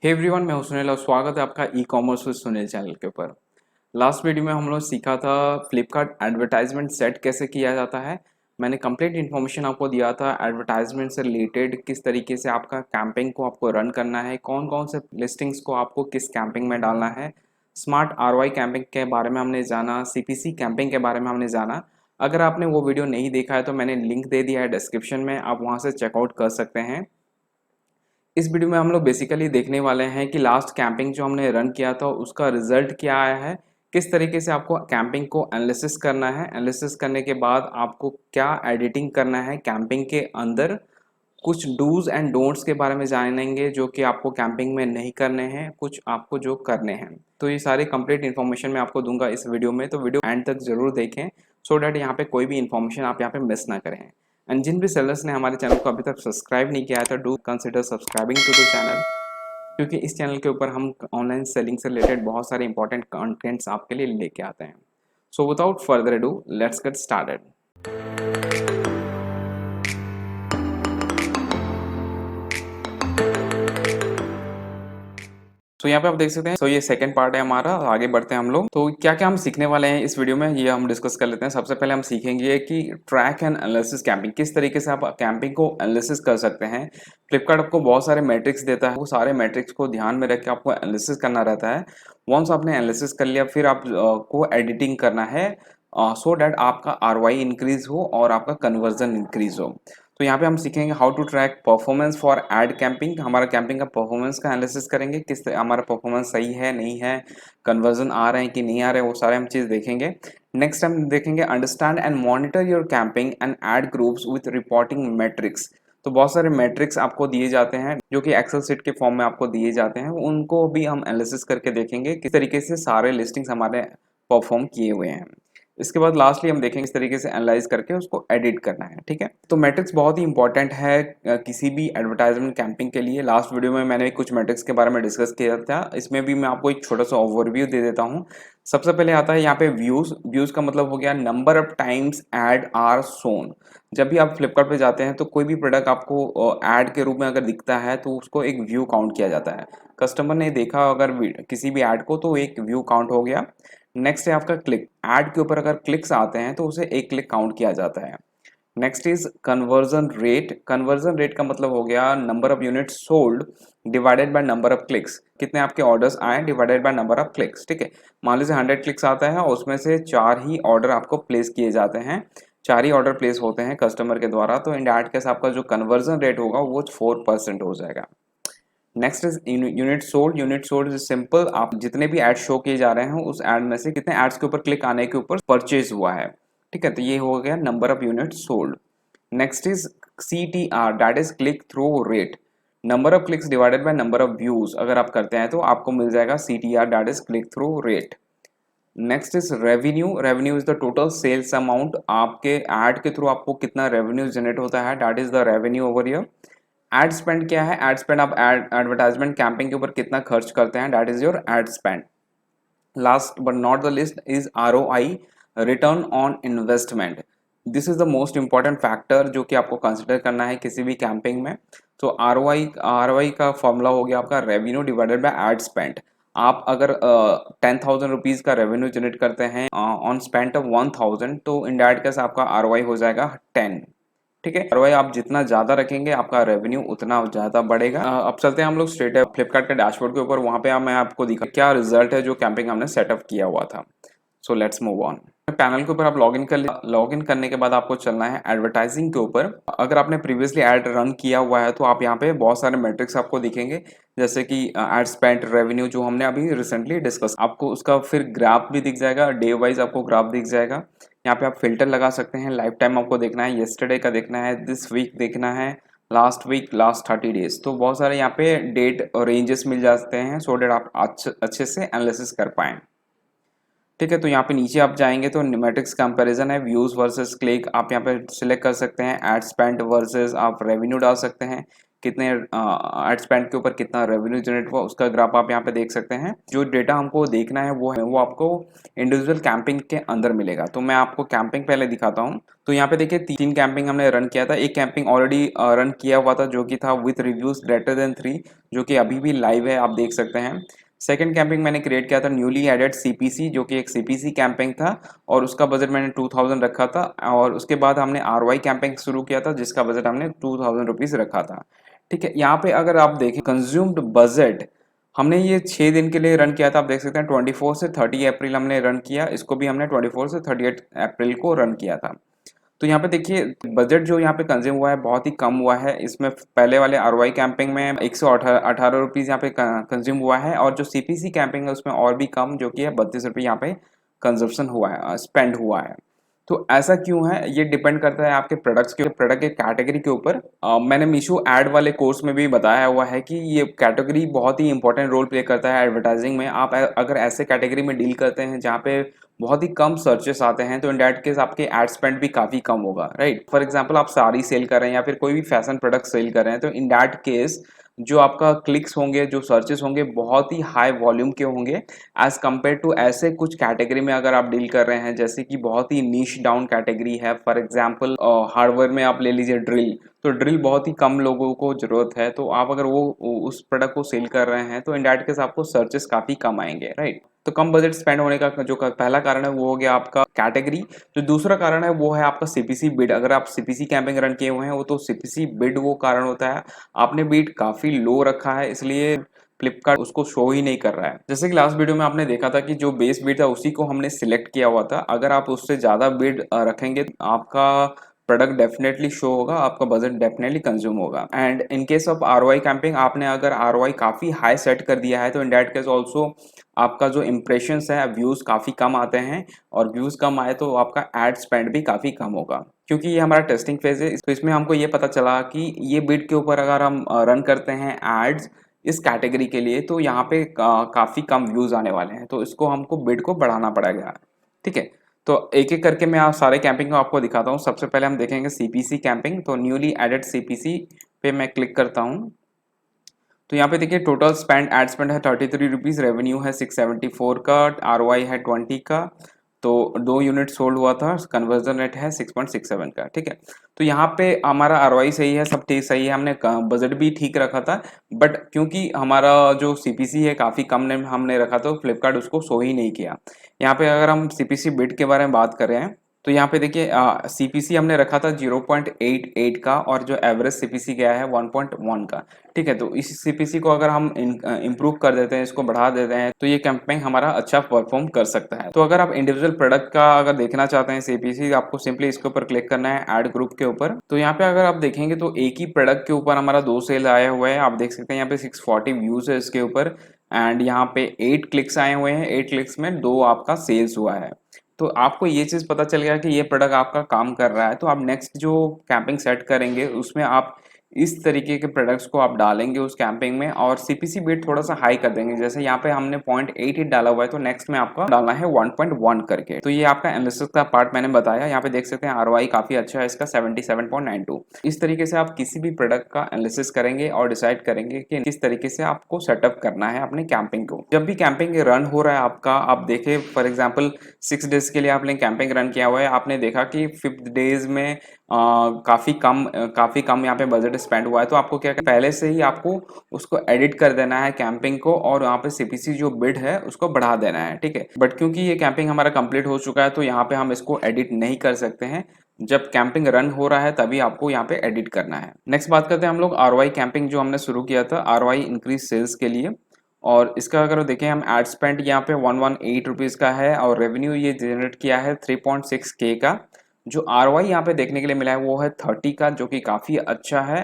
Hey everyone, मैं हूं सुनील और स्वागत है आपका e commerce with Sunil channel के ऊपर। लास्ट वीडियो में हम लोग सीखा था फ्लिपकार्ट एडवर्टाइजमेंट सेट कैसे किया जाता है। मैंने कंप्लीट इन्फॉर्मेशन आपको दिया था एडवर्टाइजमेंट से रिलेटेड, किस तरीके से आपका कैंपिंग को आपको रन करना है, कौन कौन से लिस्टिंग्स को आपको किस कैंपिंग में डालना है। स्मार्ट आरओआई कैंपिंग के बारे में हमने जाना, सीपीसी कैंपिंग के बारे में हमने जाना। अगर आपने वो वीडियो नहीं देखा है तो मैंने लिंक दे दिया है डिस्क्रिप्शन में, आप वहाँ से चेकआउट कर सकते हैं। इस वीडियो में हम लोग बेसिकली देखने वाले हैं कि लास्ट कैंपिंग जो हमने रन किया था उसका रिजल्ट क्या आया है, किस तरीके से आपको कैंपिंग को एनालिसिस करना है, एनालिसिस करने के बाद आपको क्या एडिटिंग करना है कैंपिंग के अंदर, कुछ डूज एंड डोंट्स के बारे में जानेंगे जो कि आपको कैंपिंग में नहीं करने हैं, कुछ आपको जो करने हैं। तो ये सारे कंप्लीट इन्फॉर्मेशन मैं आपको दूंगा इस वीडियो में, तो वीडियो एंड तक जरूर देखें सो डैट यहाँ पे कोई भी इन्फॉर्मेशन आप यहाँ पे मिस ना करें। एंड जिन भी सेलर्स ने हमारे चैनल को अभी तक सब्सक्राइब नहीं किया है तो do consider subscribing to the channel, क्योंकि इस चैनल के ऊपर हम ऑनलाइन सेलिंग से रिलेटेड बहुत सारे इंपॉर्टेंट कंटेंट्स आपके लिए लेके आते हैं। So without further do let's get started. तो यहाँ पे आप देख सकते हैं, ये सेकंड पार्ट है हमारा। आगे बढ़ते हैं हम लोग। तो क्या क्या हम सीखने वाले हैं इस वीडियो में, ये हम डिस्कस कर लेते हैं। सबसे पहले हम सीखेंगे कि ट्रैक एंड एनालिसिस कैंपिंग, किस तरीके से आप कैंपिंग को एनालिसिस कर सकते हैं। फ्लिपकार्ट आपको बहुत सारे मैट्रिक्स देता है, वो सारे मैट्रिक्स को ध्यान में रख के आपको एनालिसिस करना रहता है। वंस आपने एनालिसिस कर लिया, फिर आप को एडिटिंग करना है सो डैट आपका आरओआई इंक्रीज हो और आपका कन्वर्जन इंक्रीज हो। तो यहाँ पे हम सीखेंगे how to track performance for ad campaign. हमारा कैंपिंग का परफॉर्मेंस का एनालिसिस करेंगे, किस हमारा परफॉर्मेंस सही है नहीं है, कन्वर्जन आ रहे हैं कि नहीं आ रहे हैं, वो सारे हम चीज़ देखेंगे। नेक्स्ट हम देखेंगे understand and monitor your campaign and ad groups with reporting metrics. तो बहुत सारे मैट्रिक्स आपको दिए जाते हैं जो कि एक्सेल सीट के फॉर्म में आपको दिए जाते हैं, उनको भी हम एनालिसिस करके देखेंगे किस तरीके से सारे लिस्टिंग्स हमारे परफॉर्म किए हुए हैं। इसके बाद लास्टली हम देखेंगे इस तरीके से एनालाइज करके उसको एडिट करना है। ठीक है, तो मैट्रिक्स बहुत ही इंपॉर्टेंट है किसी भी एडवर्टाइजमेंट कैंपिंग के लिए। लास्ट वीडियो में मैंने कुछ मैट्रिक्स के बारे में डिस्कस किया था, इसमें भी मैं आपको एक छोटा सा ओवरव्यू दे देता हूँ। सबसे पहले आता है यहाँ पे व्यूज। व्यूज का मतलब हो गया नंबर ऑफ टाइम्स एड आर सोन। जब भी आप फ्लिपकार्ट पे जाते हैं तो कोई भी प्रोडक्ट आपको ऐड के रूप में अगर दिखता है तो उसको एक व्यू काउंट किया जाता है। कस्टमर ने देखा अगर किसी भी ऐड को तो एक व्यू काउंट हो गया। नेक्स्ट है आपका क्लिक। ऐड के ऊपर अगर क्लिक्स आते हैं तो उसे एक क्लिक काउंट किया जाता है। Next is conversion rate. Conversion rate का मतलब हो गया number of unit sold divided by number of clicks. कितने आपके ऑर्डर्स आए divided by number of clicks. ठीक है, मान लीजिए 100 क्लिक्स आता है और उसमें से 4 ही ऑर्डर आपको प्लेस किए जाते हैं, 4 ही ऑर्डर प्लेस होते हैं कस्टमर के द्वारा, तो इन दैट केस आपका जो कन्वर्जन रेट होगा वो 4% हो जाएगा। Next is unit sold. Unit sold is simple, आप जितने भी एड शो किए जा रहे हैं उस एड में से कितने एड्स के ऊपर क्लिक आने के ऊपर परचेज हुआ है। ठीक है, तो ये हो गया number of unit sold. Next is CTR, that is click through rate. Number of clicks divided by number of views अगर आप करते हैं तो आपको मिल जाएगा CTR, that is click through rate. Next is revenue. Revenue is the total sales amount, आपके ad के थ्रू आपको कितना रेवेन्यू जनरेट होता है, that is the revenue over here. Ad spend क्या है? एड स्पेंड आप एडवर्टाइजमेंट कैंपिंग के ऊपर कितना खर्च करते हैं, that is your ad spend. Last but not the list is ROI, return on investment. This is the most important factor जो कि आपको कंसिडर करना है किसी भी कैंपिंग में। तो ROI का फॉर्मूला हो गया आपका revenue divided by add spend. आप अगर 10,000 रुपीज का रेवेन्यू जनरेट करते हैं ऑन स्पेंड ऑफ 1,000, तो इन दैट केस आपका ROI हो जाएगा 10। ठीक है, ROI आप जितना ज्यादा रखेंगे आपका रेवेन्यू उतना ज्यादा बढ़ेगा। अब चलते हैं हम लोग स्ट्रेट फ्लिपकार्ट के डैशबोर्ड के ऊपर, वहां पे मैं आपको दिखा क्या रिजल्ट है जो कैंपिंग हमने सेटअप किया हुआ था। So let's move on. Panel के ऊपर आप लॉगिन कर लिया। लॉगिन करने के बाद आपको चलना है एडवर्टाइजिंग के ऊपर। अगर आपने प्रीवियसली ऐड रन किया हुआ है तो आप यहाँ पे बहुत सारे मैट्रिक्स आपको दिखेंगे, जैसे कि एड स्पेंड, रेवेन्यू जो हमने अभी रिसेंटली डिस्कस, आपको उसका फिर ग्राफ भी दिख जाएगा, डे वाइज आपको ग्राफ दिख जाएगा। यहाँ पे आप फिल्टर लगा सकते हैं, लाइफ टाइम आपको देखना है, येस्टरडे का देखना है, दिस वीक देखना है, लास्ट वीक, लास्ट 30 डेज। तो बहुत सारे यहाँ पे डेट और रेंजेस मिल जाते हैं सो डेट आप अच्छे से एनालिसिस कर पाएं। ठीक है, तो यहाँ पे नीचे आप जाएंगे तो न्यूमेटिक्स कंपैरिजन है, व्यूज वर्सेस क्लिक आप यहाँ पे सिलेक्ट कर सकते हैं, एड स्पेंड वर्सेस आप रेवेन्यू डाल सकते हैं, कितने एड स्पेंड के ऊपर कितना रेवेन्यू जनरेट हुआ उसका ग्राफ आप यहाँ पे देख सकते हैं। जो डेटा हमको देखना है वो आपको इंडिविजुअल कैंपिंग के अंदर मिलेगा। तो मैं आपको कैंपिंग पहले दिखाता हूँ। तो यहाँ पे देखिए 3 कैंपिंग हमने रन किया था। एक कैंपिंग ऑलरेडी रन किया हुआ था जो कि था विथ रिव्यूज ग्रेटर देन 3, जो कि अभी भी लाइव है, आप देख सकते हैं। सेकंड कैंपिंग मैंने क्रिएट किया था न्यूली एडेड सीपीसी, जो कि एक सीपीसी कैंपिंग था और उसका बजट मैंने 2000 रखा था। और उसके बाद हमने आरवाई कैंपिंग शुरू किया था जिसका बजट हमने 2000 रुपीज रखा था। ठीक है, यहाँ पे अगर आप देखें कंज्यूम्ड बजट हमने ये 6 दिन के लिए रन किया था। आप देख सकते हैं 24 से 30 अप्रैल हमने रन किया, इसको भी हमने 24 से 38 अप्रैल को रन किया था। तो यहाँ पे देखिए बजट जो यहाँ पे कंज्यूम हुआ है बहुत ही कम हुआ है। इसमें पहले वाले आरवाई कैंपिंग में 118 रुपीज़ यहाँ पे कंज्यूम हुआ है और जो सीपीसी कैंपिंग है उसमें और भी कम, जो कि है 32 रुपये यहाँ पे कंजप्शन हुआ है, स्पेंड हुआ है। तो ऐसा क्यों है, ये डिपेंड करता है आपके प्रोडक्ट्स के प्रोडक्ट के कैटेगरी के ऊपर। मैंने मीशो ऐड वाले कोर्स में भी बताया हुआ है कि ये कैटेगरी बहुत ही इंपॉर्टेंट रोल प्ले करता है एडवर्टाइजिंग में। आप अगर ऐसे कैटेगरी में डील करते हैं जहाँ पे बहुत ही कम सर्चेस आते हैं तो इन दैट केस आपके एड स्पेंड भी काफी कम होगा, राइट। फॉर एग्जांपल आप साड़ी सेल कर रहे हैं या फिर कोई भी फैशन प्रोडक्ट सेल कर रहे हैं तो इन दैट केस जो आपका क्लिक्स होंगे, जो सर्चेस होंगे, बहुत ही हाई वॉल्यूम के होंगे एज कम्पेयर टू ऐसे कुछ कैटेगरी में अगर आप डील कर रहे हैं जैसे कि बहुत ही नीश डाउन कैटेगरी है। फॉर एग्जांपल हार्डवेयर में आप ले लीजिए ड्रिल, तो ड्रिल बहुत ही कम लोगों को जरूरत है, तो आप अगर वो उस प्रोडक्ट को सेल कर रहे हैं तो इन दैट केस आपको सर्चेस काफी कम आएंगे, राइट। तो कम बजट स्पेंड होने का जो पहला कारण है वो हो गया आपका कैटेगरी। जो दूसरा कारण है वो है आपका सीपीसी बिड। अगर आप सीपीसी कैंपिंग रन किए हुए हैं वो तो सीपीसी बिड वो कारण होता है आपने बिड काफी लो रखा है, इसलिए फ्लिपकार्ट उसको शो ही नहीं कर रहा है। जैसे कि लास्ट वीडियो में आपने देखा था कि जो बेस बिड था उसी को हमने सिलेक्ट किया हुआ था। अगर आप उससे ज्यादा बिड रखेंगे आपका प्रोडक्ट डेफिनेटली शो होगा, आपका बजट डेफिनेटली कंज्यूम होगा। And in case of ROI camping आपने अगर आरओआई काफी हाई सेट कर दिया है तो इन दैट केस ऑल्सो आपका जो इम्प्रेशंस है व्यूज काफी कम आते हैं और व्यूज कम आए तो आपका एड स्पेंड भी काफी कम होगा। क्योंकि ये हमारा टेस्टिंग फेज है तो इसमें हमको ये पता चला कि ये बिड के ऊपर अगर हम रन करते हैं एड्स इस कैटेगरी के लिए तो यहाँ पे काफी कम व्यूज आने वाले हैं, तो इसको हमको बिड को बढ़ाना पड़ेगा। ठीक है, तो एक एक करके मैं सारे कैंपिंग को आपको दिखाता हूँ। सबसे पहले हम देखेंगे सीपीसी कैंपिंग। तो न्यूली एडेड सीपीसी पे मैं क्लिक करता हूँ। तो यहाँ पे देखिए टोटल स्पेंड एड स्पेंड है 33 रुपीज़, रेवेन्यू है 674 का, आरओआई है 20 का, तो 2 यूनिट सोल्ड हुआ था, कन्वर्जन रेट है 6.67 का। ठीक है, तो यहाँ पे हमारा आरओआई सही है, सब ठीक सही है, हमने बजट भी ठीक रखा था। बट क्योंकि हमारा जो सीपीसी है काफ़ी कम ने हमने रखा तो फ्लिपकार्ट उसको शो ही नहीं किया। यहाँ पे अगर हम सीपीसी बिड के बारे में बात कर रहे हैं तो यहाँ पे देखिए सीपीसी हमने रखा था 0.88 का और जो एवरेज सीपीसी गया है 1.1 का। ठीक है, तो इस सीपीसी को अगर हम इम्प्रूव कर देते हैं, इसको बढ़ा देते हैं तो ये कैंपेन हमारा अच्छा परफॉर्म कर सकता है। तो अगर आप इंडिविजुअल प्रोडक्ट का अगर देखना चाहते हैं सीपीसी, आपको सिंपली इसके ऊपर क्लिक करना है ऐड ग्रुप के ऊपर। तो यहाँ पे अगर आप देखेंगे तो एक ही प्रोडक्ट के ऊपर हमारा 2 सेल आया हुआ है। आप देख सकते हैं यहाँ पे 640 व्यूज है इसके ऊपर एंड यहाँ पे 8 क्लिक्स आए हुए हैं। 8 क्लिक्स में 2 आपका सेल्स हुआ है। तो आपको ये चीज़ पता चल गया कि ये प्रोडक्ट आपका काम कर रहा है। तो आप नेक्स्ट जो कैंपिंग सेट करेंगे उसमें आप इस तरीके के प्रोडक्ट्स को आप डालेंगे उस कैंपिंग में और सीपीसी बिट थोड़ा सा हाई कर देंगे। जैसे यहाँ पे हमने 0.88 डाला हुआ है तो नेक्स्ट में आपका डालना है 1.1 करके। तो ये आपका एनालिसिस का पार्ट मैंने बताया। यहाँ पे देख सकते हैं आरओआई काफी अच्छा है इसका 77.92। इस तरीके से आप किसी भी प्रोडक्ट का एनालिसिस करेंगे और डिसाइड करेंगे कि किस तरीके से आपको सेटअप करना है अपने कैंपिंग को। जब भी कैंपिंग रन हो रहा है आपका, आप देखें फॉर एग्जाम्पल 6 डेज के लिए आपने कैंपिंग रन किया हुआ है, आपने देखा कि 5th डेज में काफी कम यहाँ पे बजट स्पेंड हुआ है। तो आपको क्या पहले से ही आपको उसको एडिट कर देना है कैंपिंग को और यहाँ पे सीपीसी जो बिड है उसको बढ़ा देना है। ठीक है, बट क्योंकि ये कैंपिंग हमारा कंप्लीट हो चुका है तो यहाँ पे हम इसको एडिट नहीं कर सकते हैं। जब कैंपिंग रन हो रहा है तभी आपको यहाँ पे एडिट करना है। नेक्स्ट बात करते हैं हम लोग आरओआई कैंपिंग जो हमने शुरू किया था आरओआई इंक्रीज सेल्स के लिए। और इसका अगर देखें हम एड स्पेंड यहाँ पे 118 रुपीज़ का है और रेवेन्यू ये जनरेट किया है 3.6 के का। जो आरओआई यहाँ पे देखने के लिए मिला है वो है 30 का, जो कि काफ़ी अच्छा है।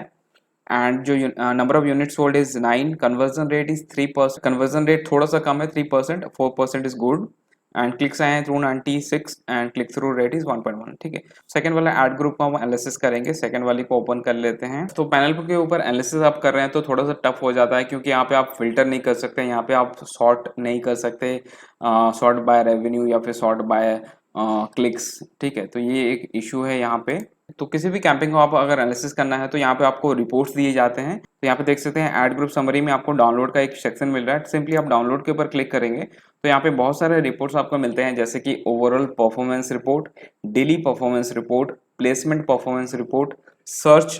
एंड जो number of unit sold is 9, conversion rate is 3%, conversion rate थोड़ा सा कम है 3%, 4% इज गुड। एंड क्लिक्स आए हैं 296 and click through rate is 1.1। ठीक है, सेकंड वाला एड ग्रुप का हम एनालिसिस करेंगे। सेकंड वाली को ओपन कर लेते हैं। तो पैनल के ऊपर एनालिसिस आप कर रहे हैं तो थोड़ा सा टफ हो जाता है क्योंकि यहाँ पे आप फिल्टर नहीं कर सकते, यहाँ पे आप सॉर्ट नहीं कर सकते, सॉर्ट बाय रेवेन्यू या फिर सॉर्ट बाय क्लिक्स। ठीक है, तो ये एक इशू है यहाँ पे। तो किसी भी कैंपिंग को आप अगर एनालिसिस करना है तो यहाँ पे आपको रिपोर्ट्स दिए जाते हैं। तो यहाँ पे देख सकते हैं ऐड ग्रुप समरी में आपको डाउनलोड का एक सेक्शन मिल रहा है। सिंपली आप डाउनलोड के ऊपर क्लिक करेंगे तो यहाँ पे बहुत सारे रिपोर्ट्स आपको मिलते हैं, जैसे कि overall performance report, daily performance report, placement performance report, search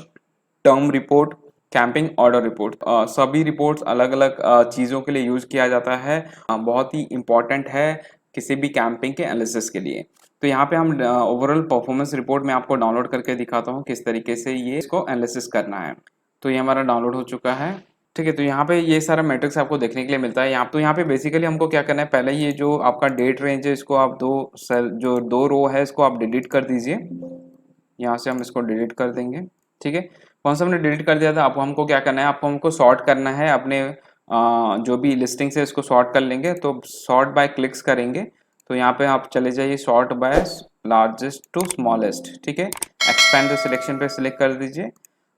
term report, camping order report. सभी रिपोर्ट्स अलग अलग चीज़ों के लिए यूज किया जाता है। बहुत ही इंपॉर्टेंट है किसी भी कैंपिंग के एनालिसिस के लिए। तो यहाँ पे हम ओवरऑल परफॉर्मेंस रिपोर्ट में आपको डाउनलोड करके दिखाता हूँ किस तरीके से ये इसको एनालिसिस करना है। तो ये हमारा डाउनलोड हो चुका है। ठीक है, तो यहाँ पे ये सारा मैट्रिक्स आपको देखने के लिए मिलता है। यहाँ पे बेसिकली हमको क्या करना है, पहले ये जो आपका डेट रेंज है इसको आप दो सेल जो दो रो है इसको आप डिलीट कर दीजिए। यहाँ से हम इसको डिलीट कर देंगे। ठीक है, कौन सा हमने डिलीट कर दिया था, आपको हमको क्या करना है, आपको हमको सॉर्ट करना है अपने जो भी लिस्टिंग से इसको सॉर्ट कर लेंगे। तो सॉर्ट बाय क्लिक्स करेंगे तो यहाँ पे आप चले जाइए sort by largest to smallest. ठीक है, एक्सपैंड द सिलेक्शन पे सिलेक्ट कर दीजिए।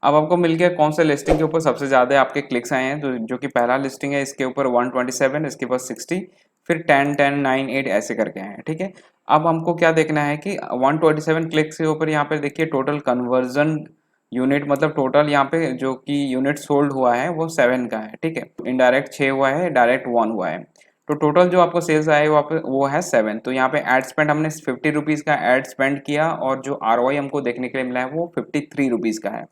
अब आपको मिल गया कौन सा लिस्टिंग के ऊपर सबसे ज़्यादा आपके क्लिक्स आए हैं। तो जो कि पहला लिस्टिंग है इसके ऊपर 127, इसके पास 60, फिर 10, 10, 9, 8 ऐसे करके हैं। ठीक है, अब हमको क्या देखना है कि 127 क्लिक्स के ऊपर यहाँ पे देखिए टोटल कन्वर्जन यूनिट, मतलब टोटल यहाँ पे जो कि यूनिट सोल्ड हुआ है वो 7 का है। ठीक है, इनडायरेक्ट 6 हुआ है, डायरेक्ट 1 हुआ है। तो टोटल जो आपको सेल्स आए वो है 7। तो यहाँ पे एड स्पेंड हमने 50 रुपीज़ का एड स्पेंड किया और जो ROI हमको देखने के लिए मिला है वो 53 रुपीज़ का है।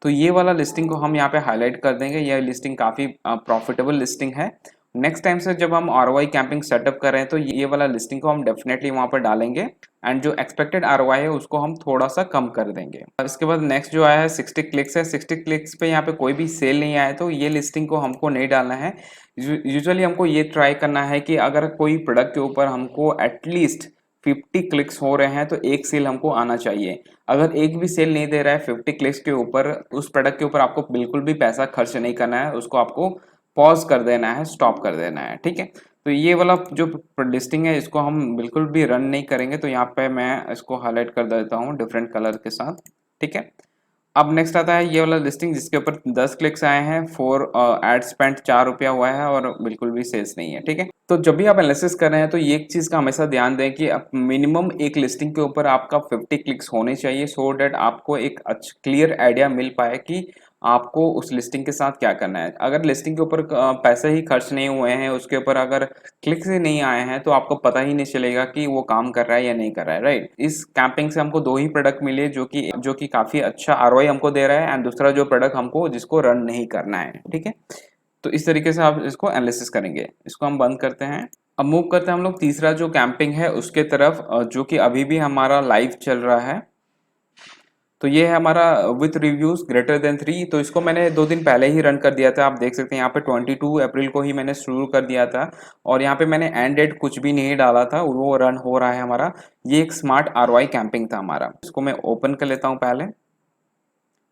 तो ये वाला लिस्टिंग को हम यहाँ पे हाईलाइट कर देंगे। यह लिस्टिंग काफ़ी प्रॉफिटेबल लिस्टिंग है। नेक्स्ट टाइम से जब हम ROI कैंपिंग सेटअप कर रहे हैं तो ये वाला लिस्टिंग को हम डेफिनेटली वहाँ पर डालेंगे एंड जो एक्सपेक्टेड ROI है उसको हम थोड़ा सा कम कर देंगे। इसके बाद नेक्स्ट जो आया है 60 क्लिक्स है। 60 क्लिक्स पे यहाँ पे कोई भी सेल नहीं आया तो ये लिस्टिंग को हमको नहीं डालना है। यूजुअली हमको ये ट्राई करना है कि अगर कोई प्रोडक्ट के ऊपर हमको एटलीस्ट 50 क्लिक्स हो रहे हैं तो एक सेल हमको आना चाहिए। अगर एक भी सेल नहीं दे रहा है 50 क्लिक्स के ऊपर, उस प्रोडक्ट के ऊपर आपको बिल्कुल भी पैसा खर्च नहीं करना है, उसको आपको पॉज कर देना है, स्टॉप कर देना है। ठीक है, तो ये वाला जो लिस्टिंग है इसको हम बिल्कुल भी रन नहीं करेंगे। तो यहाँ पे मैं इसको हाईलाइट कर देता हूँ डिफरेंट कलर के साथ। ठीक है, अब नेक्स्ट आता है ये वाला लिस्टिंग जिसके ऊपर 10 क्लिक्स आए हैं, 4 एड स्पेंड 4 रुपया हुआ है और बिल्कुल भी सेल्स नहीं है। ठीक है, तो जब भी आप एनालिसिस कर रहे हैं तो ये एक चीज़ का हमेशा ध्यान दें कि आप मिनिमम एक लिस्टिंग के ऊपर आपका 50 क्लिक्स होने चाहिए, सो डैट आपको एक अच्छा क्लियर आइडिया मिल पाए कि आपको उस लिस्टिंग के साथ क्या करना है। अगर लिस्टिंग के ऊपर पैसे ही खर्च नहीं हुए हैं, उसके ऊपर अगर क्लिक्स ही नहीं आए हैं तो आपको पता ही नहीं चलेगा कि वो काम कर रहा है या नहीं कर रहा है। राइट, इस कैंपिंग से हमको 2 ही प्रोडक्ट मिले जो कि काफ़ी अच्छा ROI हमको दे रहा है एंड दूसरा जो प्रोडक्ट हमको जिसको रन नहीं करना है। ठीक है, तो इस तरीके से आप इसको एनालिसिस करेंगे। इसको हम बंद करते हैं। अब मूव करते हैं हम लोग तीसरा जो कैंपिंग है उसके तरफ, जो कि अभी भी हमारा लाइव चल रहा है। तो ये है हमारा विथ रिव्यूज ग्रेटर देन 3। तो इसको मैंने 2 दिन पहले ही रन कर दिया था। आप देख सकते हैं यहाँ पे 22 अप्रैल को ही मैंने शुरू कर दिया था और यहाँ पे मैंने एंड डेट कुछ भी नहीं डाला था, वो रन हो रहा है हमारा। ये एक स्मार्ट ROI कैंपिंग था हमारा। इसको मैं ओपन कर लेता हूँ पहले।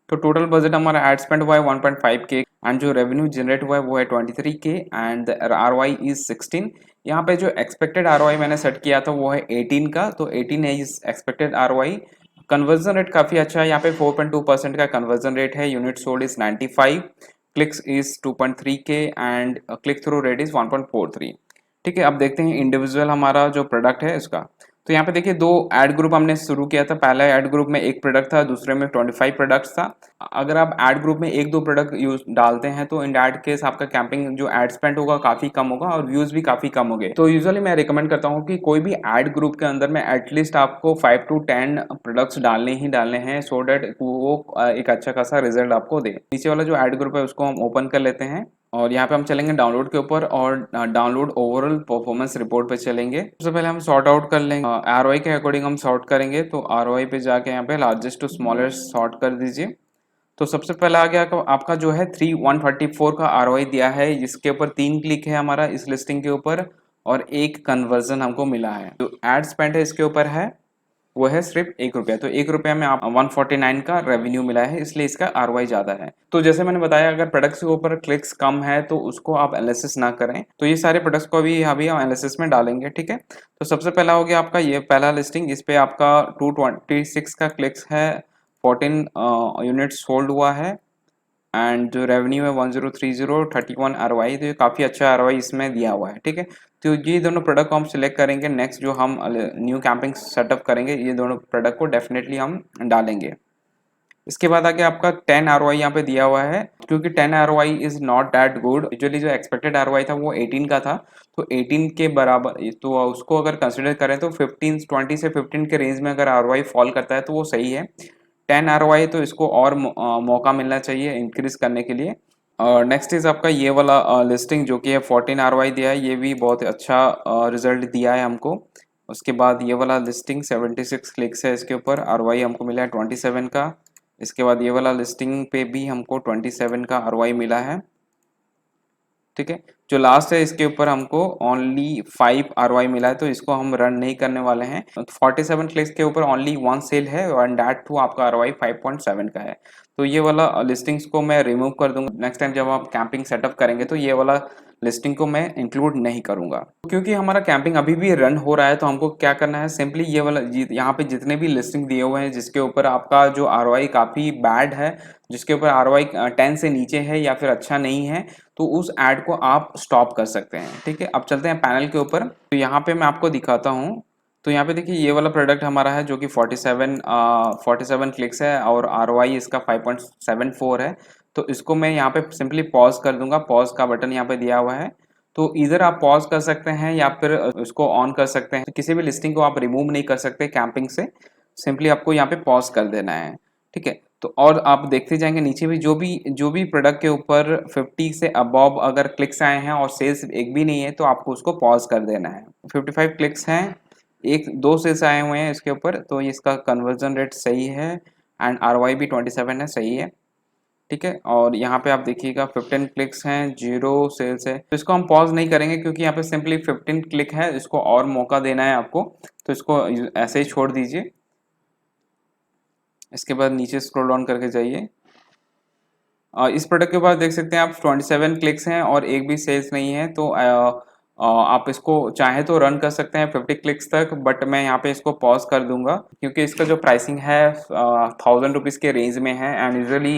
तो टोटल बजट हमारा एड स्पेंड हुआ है 1.5 के एंड जो रेवेन्यू जनरेट हुआ है वो है 23 के एंड ROI इज 16। यहाँ पे जो एक्सपेक्टेड ROI मैंने सेट किया था वो है 18 का, तो 18 है इस एक्सपेक्टेड ROI। कन्वर्जन रेट काफी अच्छा है, यहाँ पे 4.2% का कन्वर्जन रेट है। Unit sold is 95, clicks is 2.3 के and click through rate is 1.43। ठीक है, अब देखते हैं इंडिविजुअल हमारा जो प्रोडक्ट है इसका। तो यहाँ पे देखिए 2 एड ग्रुप हमने शुरू किया था। पहला एड ग्रुप में एक प्रोडक्ट था, दूसरे में 25 प्रोडक्ट्स था। अगर आप एड ग्रुप में 1-2 प्रोडक्ट यूज डालते हैं तो इन दैट केस आपका कैंपिंग जो एड स्पेंड होगा काफी कम होगा और व्यूज भी काफी कम होंगे। तो यूजुअली मैं रिकमेंड करता हूँ कि कोई भी एड ग्रुप के अंदर में एटलीस्ट आपको 5 to 10 प्रोडक्ट्स डालने ही डालने हैं, सो डैट वो एक अच्छा खासा रिजल्ट आपको दे। नीचे वाला जो एड ग्रुप है उसको हम ओपन कर लेते हैं और यहाँ पे हम चलेंगे डाउनलोड के ऊपर और डाउनलोड ओवरऑल परफॉर्मेंस रिपोर्ट पे चलेंगे। सबसे पहले हम सॉर्ट आउट कर लेंगे, ROI के अकॉर्डिंग हम सॉर्ट करेंगे। तो ROI पे जाके यहाँ पे लार्जेस्ट टू स्मॉलेस्ट सॉर्ट कर दीजिए। तो सबसे पहला आ गया आपका जो है 134 का ROI दिया है, जिसके ऊपर 3 क्लिक है हमारा इस लिस्टिंग के ऊपर और 1 कन्वर्जन हमको मिला है। जो एड स्पेंड है इसके ऊपर है वो है सिर्फ 1 रुपया। तो 1 रुपया में आप 149 का रेवेन्यू मिला है, इसलिए इसका ROI ज्यादा है। तो जैसे मैंने बताया अगर प्रोडक्ट्स के ऊपर क्लिक्स कम है तो उसको आप एनालिसिस ना करें। तो ये सारे प्रोडक्ट्स को अभी हम एनालिसिस में डालेंगे। ठीक है, तो सबसे पहला हो गया आपका ये पहला लिस्टिंग, इस पे आपका 226 का क्लिक्स है, 14 यूनिट सोल्ड हुआ है एंड जो रेवेन्यू है 1030 31 ROI, तो ये काफ़ी अच्छा ROI इसमें दिया हुआ है, ठीक है। तो ये दोनों प्रोडक्ट को हम सिलेक्ट करेंगे। नेक्स्ट जो हम न्यू कैंपिंग सेटअप करेंगे, ये दोनों प्रोडक्ट को डेफिनेटली हम डालेंगे। इसके बाद आगे आपका 10 ROI यहाँ पे दिया हुआ है, क्योंकि 10 ROI is not that good. Usually जो एक्सपेक्टेड ROI था वो 18 का था, तो 18 के बराबर, तो उसको अगर कंसिडर करें तो 15 20 से 15 के रेंज में अगर ROI फॉल करता है तो वो सही है। 10 ROI तो इसको और मौका मिलना चाहिए इंक्रीज करने के लिए। और नेक्स्ट इज आपका ये वाला लिस्टिंग जो कि है 14 ROI दिया है, ये भी बहुत अच्छा रिजल्ट दिया है हमको। उसके बाद ये वाला लिस्टिंग 76 क्लिक्स है, इसके ऊपर ROI हमको मिला है 27 का। इसके बाद ये वाला लिस्टिंग पे भी हमको 27 का ROI मिला है, ठीक है। जो लास्ट है इसके ऊपर हमको ओनली 5 ROI मिला है, तो इसको हम रन नहीं करने वाले हैं। 47 क्लिक्स के ऊपर ओनली 1 सेल है एंड दैट टू आपका ROI 5.7 का है। तो ये वाला लिस्टिंग्स को मैं रिमूव कर दूंगा। नेक्स्ट टाइम जब आप कैंपिंग सेटअप करेंगे तो ये वाला लिस्टिंग को मैं इंक्लूड नहीं करूंगा, क्योंकि हमारा कैंपिंग अभी भी रन हो रहा है। तो हमको क्या करना है, सिंपली ये वाला यहाँ पे जितने भी लिस्टिंग दिए हुए हैं जिसके ऊपर आपका जो ROI काफ़ी बैड है, जिसके ऊपर ROI 10 से नीचे है या फिर अच्छा नहीं है, तो उस ऐड को आप स्टॉप कर सकते हैं, ठीक है। अब चलते हैं पैनल के ऊपर। तो यहाँ पे मैं आपको दिखाता हूँ। तो यहाँ पे देखिए ये वाला प्रोडक्ट हमारा है जो कि 47 क्लिक्स है और ROI इसका 5.74 है। तो इसको मैं यहाँ पे सिंपली पॉज कर दूंगा। पॉज का बटन यहाँ पे दिया हुआ है, तो इधर आप पॉज कर सकते हैं या फिर उसको ऑन कर सकते हैं। तो किसी भी लिस्टिंग को आप रिमूव नहीं कर सकते कैंपिंग से, सिंपली आपको यहाँ पे पॉज कर देना है, ठीक है। तो और आप देखते जाएंगे नीचे भी जो भी प्रोडक्ट के ऊपर 50 से अबव अगर क्लिक्स आए हैं और सेल्स एक भी नहीं है तो आपको उसको पॉज कर देना है। 55 क्लिक्स हैं, एक दो सेल्स आए हुए हैं इसके ऊपर, तो इसका कन्वर्जन रेट सही है एंड ROI भी 27 है, सही है, ठीक है। और यहाँ पे आप देखिएगा 15 क्लिक्स हैं, 0 सेल्स है। तो इसको हम पॉज नहीं करेंगे क्योंकि यहाँ पे सिंपली 15 क्लिक है, इसको और मौका देना है आपको, तो इसको ऐसे ही छोड़ दीजिए। इसके बाद नीचे स्क्रॉल डाउन करके जाइए। इस प्रोडक्ट के बाद देख सकते हैं आप 27 क्लिक्स हैं और एक भी सेल्स नहीं है। तो आप इसको चाहे तो रन कर सकते हैं 50 क्लिक्स तक, बट मैं यहाँ पे इसको पॉज कर दूंगा क्योंकि इसका जो प्राइसिंग है 1000 रुपीज़ के रेंज में है एंड यूजुअली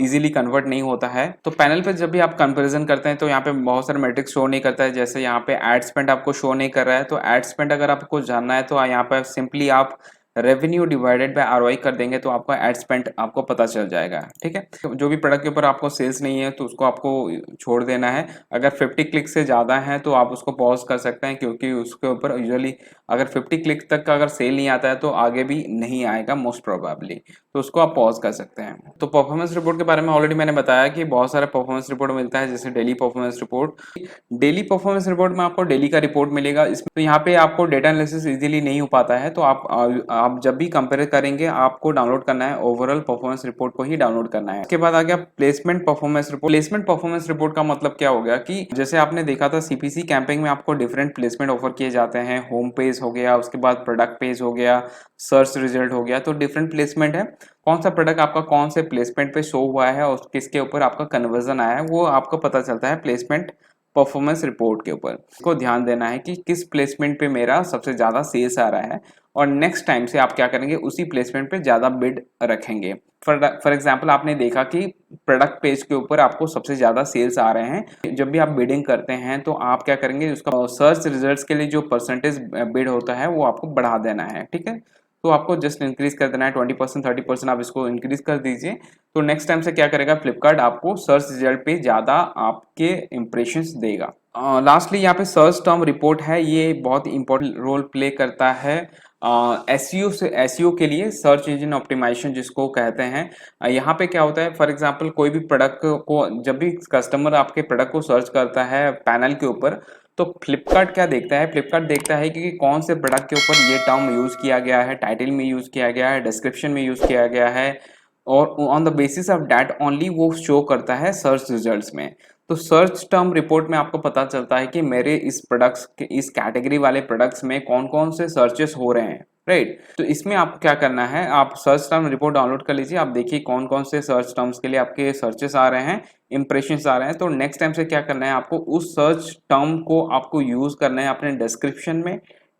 इजीली कन्वर्ट नहीं होता है। तो पैनल पे जब भी आप कंपैरिजन करते हैं तो यहाँ पे बहुत सारे मैट्रिक्स शो नहीं करता है। जैसे यहाँ पे एड स्पेंड आपको शो नहीं कर रहा है, तो एड स्पेंड अगर आपको जानना है तो यहाँ पे सिंपली आप रेवेन्यू डिवाइडेड बाय ROI कर देंगे तो आपका एड स्पेंड आपको पता चल जाएगा, ठीक है। तो जो भी प्रोडक्ट के ऊपर आपको सेल्स नहीं है तो उसको आपको छोड़ देना है। अगर 50 क्लिक से ज़्यादा है तो आप उसको पॉज कर सकते हैं, क्योंकि उसके ऊपर यूजुअली अगर 50 क्लिक तक का अगर सेल नहीं आता है तो आगे भी नहीं आएगा मोस्ट प्रोबेबली, तो उसको आप पॉज कर सकते हैं। तो परफॉर्मेंस रिपोर्ट के बारे में ऑलरेडी मैंने बताया कि बहुत सारा परफॉर्मेंस रिपोर्ट मिलता है, जैसे daily performance report. Daily performance report में आपको डेली का रिपोर्ट मिलेगा। इसमें तो यहाँ पे आपको डेटा एनालिसिस इजीली नहीं हो पाता है, तो आप जब भी कंपेयर करेंगे आपको डाउनलोड करना है ओवरऑल परफॉर्मेंस रिपोर्ट को ही डाउनलोड करना है। उसके बाद आ गया placement performance report. Placement performance report का मतलब क्या हो गया कि जैसे आपने देखा था CPC कैंपिंग में आपको डिफरेंट प्लेसमेंट ऑफर किए जाते हैं। होम पेज हो गया, उसके बाद प्रोडक्ट पेज हो गया, सर्च रिजल्ट हो गया, तो डिफरेंट प्लेसमेंट है। कौन सा प्रोडक्ट आपका कौन से प्लेसमेंट पे शो हुआ है और किसके ऊपर आपका कन्वर्जन आया है, वो आपको पता चलता है प्लेसमेंट परफॉर्मेंस रिपोर्ट के ऊपर। इसको ध्यान देना है कि किस प्लेसमेंट पे मेरा सबसे ज़्यादा सेल्स आ रहा है और नेक्स्ट टाइम से आप क्या करेंगे, उसी प्लेसमेंट पे ज़्यादा बिड रखेंगे। फॉर एग्जाम्पल आपने देखा कि प्रोडक्ट पेज के ऊपर आपको सबसे ज़्यादा सेल्स आ रहे हैं। जब भी आप बिडिंग करते हैं तो आप क्या करेंगे, उसका सर्च रिजल्ट्स के लिए जो परसेंटेज बिड होता है वो आपको बढ़ा देना है, ठीक है। तो आपको जस्ट इंक्रीज कर देना है 20% 30%, आप इसको इंक्रीज कर दीजिए। तो नेक्स्ट टाइम से क्या करेगा, फ्लिपकार्ट आपको सर्च रिजल्ट पे ज़्यादा आपके इंप्रेशंस देगा। लास्टली यहाँ पे सर्च टर्म रिपोर्ट है, ये बहुत इंपॉर्टेंट रोल प्ले करता है एसईओ के लिए, सर्च इंजन ऑप्टिमाइजेशन जिसको कहते हैं। यहाँ पे क्या होता है, फॉर एग्जांपल कोई भी प्रोडक्ट को जब भी कस्टमर आपके प्रोडक्ट को सर्च करता है पैनल के ऊपर, तो फ्लिपकार्ट क्या देखता है, फ्लिपकार्ट देखता है कि कौन से प्रोडक्ट के ऊपर ये टर्म यूज़ किया गया है, टाइटल में यूज़ किया गया है, डिस्क्रिप्शन में यूज़ किया गया है, और on the basis of that only वो शो करता है सर्च रिजल्ट्स में। तो सर्च टर्म रिपोर्ट में आपको पता चलता है कि मेरे इस प्रोडक्ट्स के इस कैटेगरी वाले प्रोडक्ट्स में कौन कौन से सर्चेस हो रहे हैं, राइट। तो इसमें आपको क्या करना है, आप सर्च टर्म रिपोर्ट डाउनलोड कर लीजिए। आप देखिए कौन कौन से सर्च टर्म्स के लिए आपके सर्चेस आ रहे हैं, इंप्रेशंस आ रहे हैं। तो नेक्स्ट टाइम से क्या करना है, आपको उस सर्च टर्म को आपको यूज़ करना है अपने डिस्क्रिप्शन में,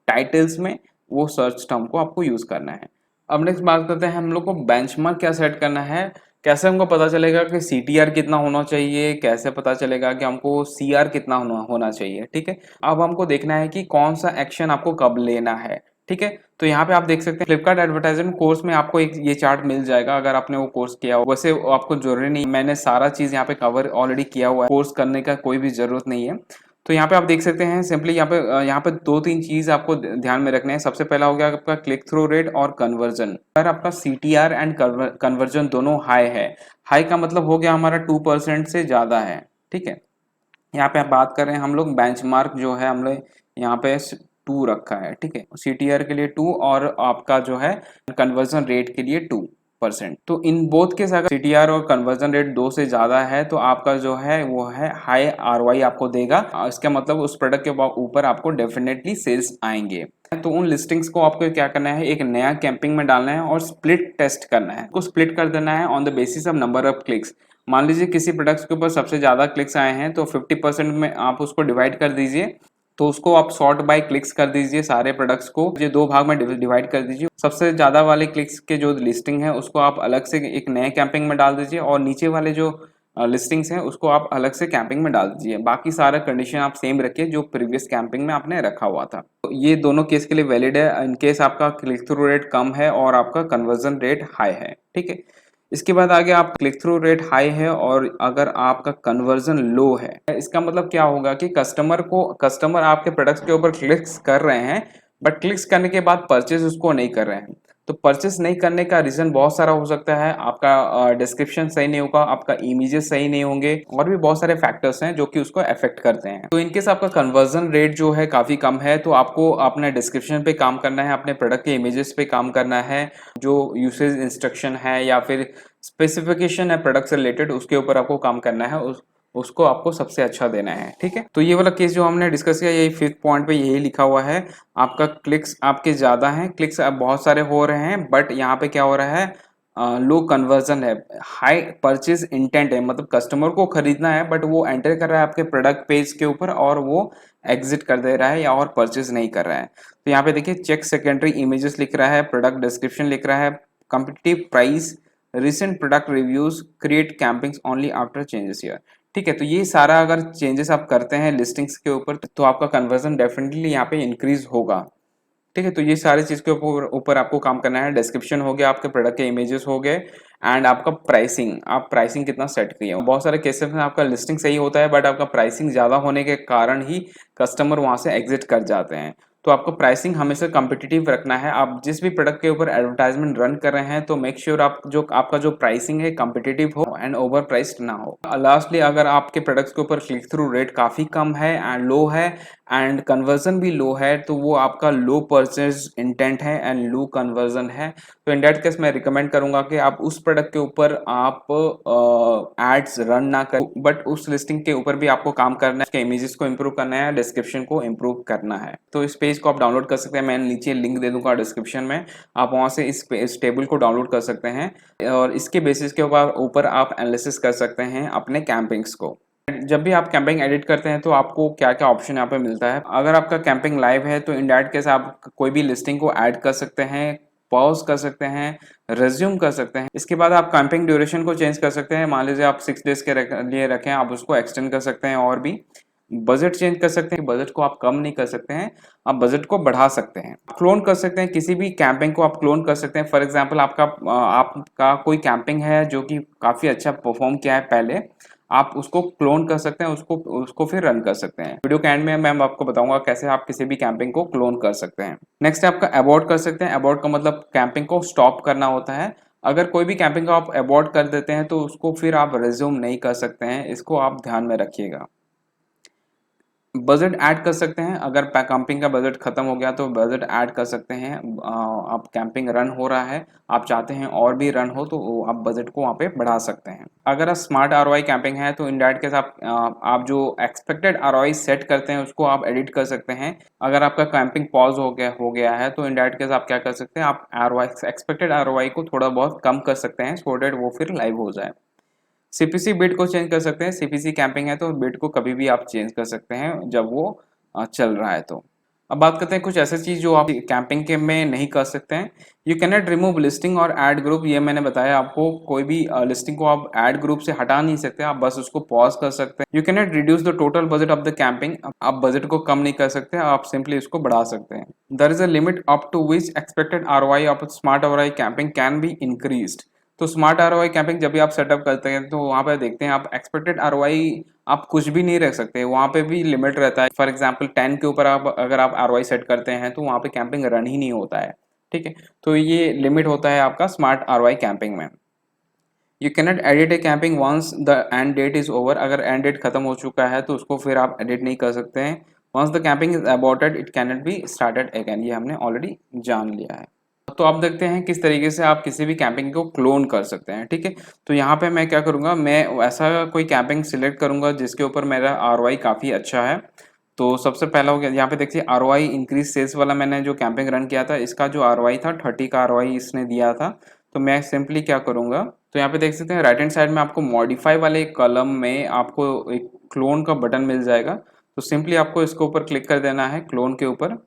टाइटल्स में, वो सर्च टर्म को आपको यूज़ करना है। अब नेक्स्ट बात करते हैं हम लोग को बेंचमार्क क्या सेट करना है। कैसे हमको पता चलेगा कि सीटीआर कितना होना चाहिए, कैसे पता चलेगा कि हमको सीआर कितना होना होना चाहिए, ठीक है। अब हमको देखना है कि कौन सा एक्शन आपको कब लेना है, ठीक है। तो यहाँ पे आप देख सकते हैं फ्लिपकार्ट एडवर्टाइजमेंट कोर्स में आपको एक ये चार्ट मिल जाएगा अगर आपने वो कोर्स किया हो। वैसे आपको जरूरी नहीं, मैंने सारा चीज यहाँ पे कवर ऑलरेडी किया हुआ है, कोर्स करने का कोई भी जरूरत नहीं है। तो यहाँ पे आप देख सकते हैं सिंपली यहाँ पे दो तीन चीज आपको ध्यान में रखने हैं। सबसे पहला हो गया आपका क्लिक थ्रू रेट और कन्वर्जन। अगर आपका सीटीआर एंड कन्वर्जन दोनों हाई है, हाई का मतलब हो गया हमारा 2% से ज्यादा है, ठीक है। यहाँ पे आप बात कर रहे हैं हम लोग बेंचमार्क जो है हम लोग यहाँ पे 2 रखा है, ठीक है। सीटीआर के लिए 2 और आपका जो है कन्वर्जन रेट के लिए 2%। तो इन बोथ के अगर सीटीआर और कन्वर्जन रेट 2 से ज्यादा है तो आपका जो है वो है हाई आरओआई आपको देगा। इसका मतलब उस प्रोडक्ट के ऊपर आपको डेफिनेटली सेल्स आएंगे। तो उन लिस्टिंग्स को आपको क्या करना है, एक नया कैंपिंग में डालना है और स्प्लिट टेस्ट करना है। उसको स्प्लिट कर देना है on the basis of number of clicks. मान लीजिए किसी प्रोडक्ट्स के ऊपर सबसे ज्यादा क्लिक्स आए हैं तो 50% में आप उसको डिवाइड कर दीजिए। तो उसको आप सॉर्ट बाय क्लिक्स कर दीजिए, सारे प्रोडक्ट्स को ये 2 भाग में डिवाइड कर दीजिए। सबसे ज्यादा वाले क्लिक्स के जो लिस्टिंग है उसको आप अलग से एक नए कैंपिंग में डाल दीजिए और नीचे वाले जो लिस्टिंग्स हैं उसको आप अलग से कैंपिंग में डाल दीजिए। बाकी सारा कंडीशन आप सेम रखिए जो प्रीवियस कैंपिंग में आपने रखा हुआ था। तो ये दोनों केस के लिए वैलिड है, इन केस आपका क्लिक थ्रू रेट कम है और आपका कन्वर्जन रेट हाई है, ठीक है। इसके बाद आगे आप क्लिक थ्रू रेट हाई है और अगर आपका कन्वर्जन लो है, इसका मतलब क्या होगा कि कस्टमर आपके प्रोडक्ट्स के ऊपर क्लिक्स कर रहे हैं बट क्लिक्स करने के बाद परचेज उसको नहीं कर रहे हैं। तो परचेस नहीं करने का रीजन बहुत सारा हो सकता है। आपका डिस्क्रिप्शन सही नहीं होगा, आपका इमेजेस सही नहीं होंगे और भी बहुत सारे फैक्टर्स हैं जो कि उसको अफेक्ट करते हैं। तो इनकेस आपका कन्वर्जन रेट जो है काफी कम है तो आपको अपने डिस्क्रिप्शन पे काम करना है, अपने प्रोडक्ट के इमेजेस पे काम करना है, जो यूसेज इंस्ट्रक्शन है या फिर स्पेसिफिकेशन है प्रोडक्ट से रिलेटेड उसके ऊपर आपको काम करना है, उसको आपको सबसे अच्छा देना है, ठीक है। तो ये वाला केस जो हमने डिस्कस किया यही 5th पॉइंट पे यही लिखा हुआ है। आपका क्लिक्स आपके ज्यादा हैं, क्लिक्स अब बहुत सारे हो रहे हैं बट यहाँ पे क्या हो रहा है, लो कन्वर्जन है, हाई परचेज इंटेंट है, मतलब कस्टमर को खरीदना है बट वो एंटर कर रहा है आपके प्रोडक्ट पेज के ऊपर और वो एग्जिट कर दे रहा है या और परचेज नहीं कर रहा है। तो यहाँ पे देखिए चेक सेकेंडरी इमेजेस लिख रहा है, प्रोडक्ट डिस्क्रिप्शन लिख रहा है, competitive price, recent product reviews, create campaigns only after changes here, ठीक है। तो ये सारा अगर चेंजेस आप करते हैं लिस्टिंग्स के ऊपर तो आपका कन्वर्जन डेफिनेटली यहाँ पे इंक्रीज होगा, ठीक है। तो ये सारी चीज के ऊपर आपको काम करना है। डिस्क्रिप्शन हो गया, आपके प्रोडक्ट के इमेजेस हो गए एंड आपका प्राइसिंग, आप प्राइसिंग कितना सेट किए हो। बहुत सारे केसेस में आपका लिस्टिंग सही होता है बट आपका प्राइसिंग ज्यादा होने के कारण ही कस्टमर वहां से एग्जिट कर जाते हैं। तो आपको प्राइसिंग हमेशा कम्पिटिटिव रखना है। आप जिस भी प्रोडक्ट के ऊपर एडवर्टाइजमेंट रन कर रहे हैं तो मेक श्योर आप जो आपका जो प्राइसिंग है कम्पिटिटिव हो एंड ओवर प्राइस्ड ना हो। लास्टली अगर आपके प्रोडक्ट्स के ऊपर क्लिक थ्रू रेट काफी कम है एंड लो है एंड कन्वर्जन भी लो है तो वो आपका लो परचेज इंटेंट है एंड लो कन्वर्जन है। तो इन दैट केस मैं रिकमेंड करूंगा कि आप उस प्रोडक्ट के ऊपर आप एड्स रन ना करें बट उस लिस्टिंग के ऊपर भी आपको काम करना है, उसके इमेजेस को इम्प्रूव करना है, डिस्क्रिप्शन को इम्प्रूव करना है। तो इस पेज को आप डाउनलोड कर सकते हैं, मैं नीचे लिंक दे दूंगा डिस्क्रिप्शन में, आप वहां से इस टेबल को डाउनलोड कर सकते हैं और इसके बेसिस के ऊपर आप एनालिसिस कर सकते हैं अपने कैंपिंग्स को। जब भी आप कैंपिंग एडिट करते हैं तो आपको क्या क्या ऑप्शन यहाँ पे मिलता है। अगर आपका कैंपिंग लाइव है तो इन दैट केस आप कोई भी लिस्टिंग को ऐड कर सकते हैं, पॉज कर सकते हैं, रिज्यूम कर सकते हैं। इसके बाद आप कैंपिंग ड्यूरेशन को चेंज कर सकते हैं। मान लीजिए आप 6 डेज के लिए रखें, आप उसको एक्सटेंड कर सकते हैं और भी बजट चेंज कर सकते हैं। बजट को आप कम नहीं कर सकते हैं, आप बजट को बढ़ा सकते हैं। क्लोन कर सकते हैं, किसी भी कैंपिंग को आप क्लोन कर सकते हैं। फॉर एग्जांपल आपका कोई कैंपिंग है जो कि काफी अच्छा परफॉर्म किया है पहले, आप उसको क्लोन कर सकते हैं, उसको फिर रन कर सकते हैं। वीडियो के एंड में मैं आपको बताऊंगा कैसे आप किसी भी कैंपिंग को क्लोन कर सकते हैं। नेक्स्ट आपका अबॉर्ट कर सकते हैं। अबॉर्ट का मतलब कैंपिंग को स्टॉप करना होता है। अगर कोई भी कैंपिंग को आप अबॉर्ट कर देते हैं तो उसको फिर आप रिज्यूम नहीं कर सकते हैं, इसको आप ध्यान में रखिएगा। बजट ऐड कर सकते हैं, अगर कैंपिंग का बजट खत्म हो गया तो बजट ऐड कर सकते हैं। आप कैंपिंग रन हो रहा है, आप चाहते हैं और भी रन हो तो आप बजट को वहाँ पे बढ़ा सकते हैं। अगर आप स्मार्ट आरओआई कैंपिंग है तो इन दैट केस आप जो एक्सपेक्टेड आरओआई सेट करते हैं उसको आप एडिट कर सकते हैं। अगर आपका कैंपिंग पॉज हो गया है तो इन दैट केस आप क्या कर सकते हैं, आप आरओआई एक्सपेक्टेड आरओआई को थोड़ा बहुत कम कर सकते हैं सो दैट वो फिर लाइव हो जाए। सीपीसी बिट को चेंज कर सकते हैं। सीपीसी कैंपिंग है तो बिट को कभी भी आप चेंज कर सकते हैं जब वो चल रहा है तो। अब बात करते हैं कुछ ऐसे चीज जो आप कैंपिंग के में नहीं कर सकते हैं। You can not remove listing और ऐड ग्रुप, ये मैंने बताया आपको, कोई भी लिस्टिंग को आप ऐड ग्रुप से हटा नहीं सकते, आप बस उसको पॉज कर सकते हैं। You can not reduce the total budget of the camping, आप बजट को कम नहीं कर सकते, आप सिंपली इसको बढ़ा सकते हैं। There is a limit up to which expected ROI of smart ROI campaign can be increased. तो स्मार्ट आरओआई कैंपिंग जब भी आप सेटअप करते हैं तो वहां पर देखते हैं आप एक्सपेक्टेड आरओआई आप कुछ भी नहीं रख सकते, वहाँ पे भी लिमिट रहता है। फॉर एग्जांपल 10 के ऊपर आप अगर आप आरओआई सेट करते हैं तो वहाँ पे कैंपिंग रन ही नहीं होता है, ठीक है। तो ये लिमिट होता है आपका स्मार्ट आरओआई कैंपिंग में। You can not edit a campaign once the end date is over, अगर एंड डेट खत्म हो चुका है तो उसको फिर आप एडिट नहीं कर सकते हैं। Once the campaign is aborted it can not be started again, ये हमने ऑलरेडी जान लिया है। तो आप देखते हैं किस तरीके से आप किसी भी कैंपिंग को क्लोन कर सकते हैं, ठीक है। तो यहाँ पे मैं क्या करूँगा, मैं ऐसा कोई कैंपिंग सिलेक्ट करूँगा जिसके ऊपर मेरा आरओआई काफ़ी अच्छा है। तो सबसे पहला हो गया, यहाँ पे देखिए आरओआई इंक्रीज सेल्स वाला मैंने जो कैंपिंग रन किया था, इसका जो आरओआई था 30 का आरओआई इसने दिया था। तो मैं सिंपली क्या करूँगा, तो यहाँ पे देख सकते हैं राइट हैंड साइड में आपको मॉडिफाई वाले कॉलम में आपको एक क्लोन का बटन मिल जाएगा। तो सिंपली आपको इसके ऊपर क्लिक कर देना है, क्लोन के ऊपर।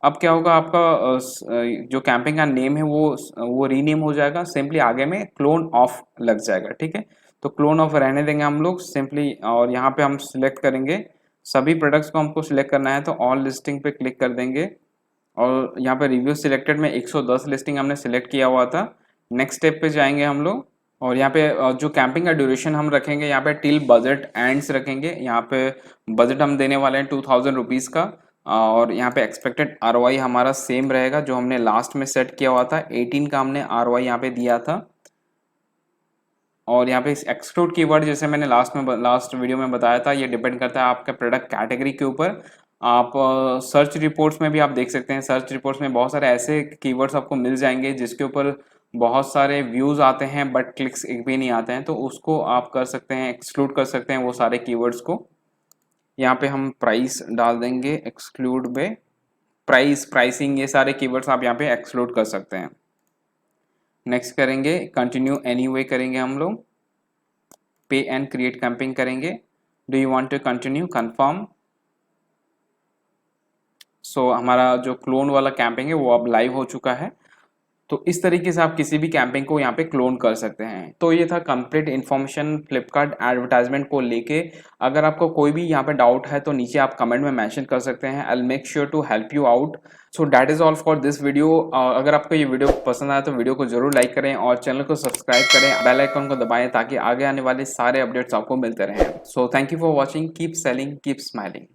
अब क्या होगा, आपका जो कैंपिंग का नेम है वो रीनेम हो जाएगा, सिंपली आगे में क्लोन ऑफ लग जाएगा, ठीक है। तो क्लोन ऑफ रहने देंगे हम लोग सिंपली, और यहाँ पे हम सिलेक्ट करेंगे सभी प्रोडक्ट्स को, हमको सिलेक्ट करना है तो ऑल लिस्टिंग पे क्लिक कर देंगे। और यहाँ पे रिव्यू सिलेक्टेड में 110 लिस्टिंग हमने सिलेक्ट किया हुआ था। नेक्स्ट स्टेप पे जाएंगे हम लोग, और यहाँ पे जो कैंपिंग का ड्यूरेशन हम रखेंगे यहाँ पे टिल बजट एंड्स रखेंगे। यहाँ पे बजट हम देने वाले हैं 2000 रुपीज़ का, और यहाँ पे एक्सपेक्टेड आरओआई हमारा सेम रहेगा जो हमने लास्ट में सेट किया हुआ था, 18 का हमने आरओआई यहाँ पे दिया था। और यहाँ पे एक्सक्लूड कीवर्ड जैसे मैंने लास्ट वीडियो में बताया था, ये डिपेंड करता है आपके प्रोडक्ट कैटेगरी के ऊपर। आप सर्च रिपोर्ट्स में भी आप देख सकते हैं, सर्च रिपोर्ट्स में बहुत सारे ऐसे कीवर्ड्स आपको मिल जाएंगे जिसके ऊपर बहुत सारे व्यूज़ आते हैं बट क्लिक्स एक भी नहीं आते हैं, तो उसको आप कर सकते हैं, एक्सक्लूड कर सकते हैं वो सारे कीवर्ड्स को। यहाँ पे हम प्राइस डाल देंगे, एक्सक्लूड में प्राइस, प्राइसिंग, ये सारे कीवर्ड्स आप यहाँ पे एक्सक्लूड कर सकते हैं। नेक्स्ट करेंगे कंटिन्यू एनीवे करेंगे हम लोग, पे एंड क्रिएट कैंपिंग करेंगे। Do you want to continue, confirm. So हमारा जो क्लोन वाला कैंपिंग है वो अब लाइव हो चुका है। तो इस तरीके से आप किसी भी कैंपिंग को यहाँ पे क्लोन कर सकते हैं। तो ये था कंप्लीट इन्फॉर्मेशन फ्लिपकार्ट एडवर्टाइजमेंट को लेके। अगर आपको कोई भी यहाँ पे डाउट है तो नीचे आप कमेंट में मेंशन कर सकते हैं, I will make sure to help you out. So that is all for this video. अगर आपको ये वीडियो पसंद आया तो वीडियो को जरूर लाइक करें और चैनल को सब्सक्राइब करें, बेल आइकन को दबाएं ताकि आगे आने वाले सारे अपडेट्स आपको मिलते रहें। So thank you for watching, keep selling, keep smiling.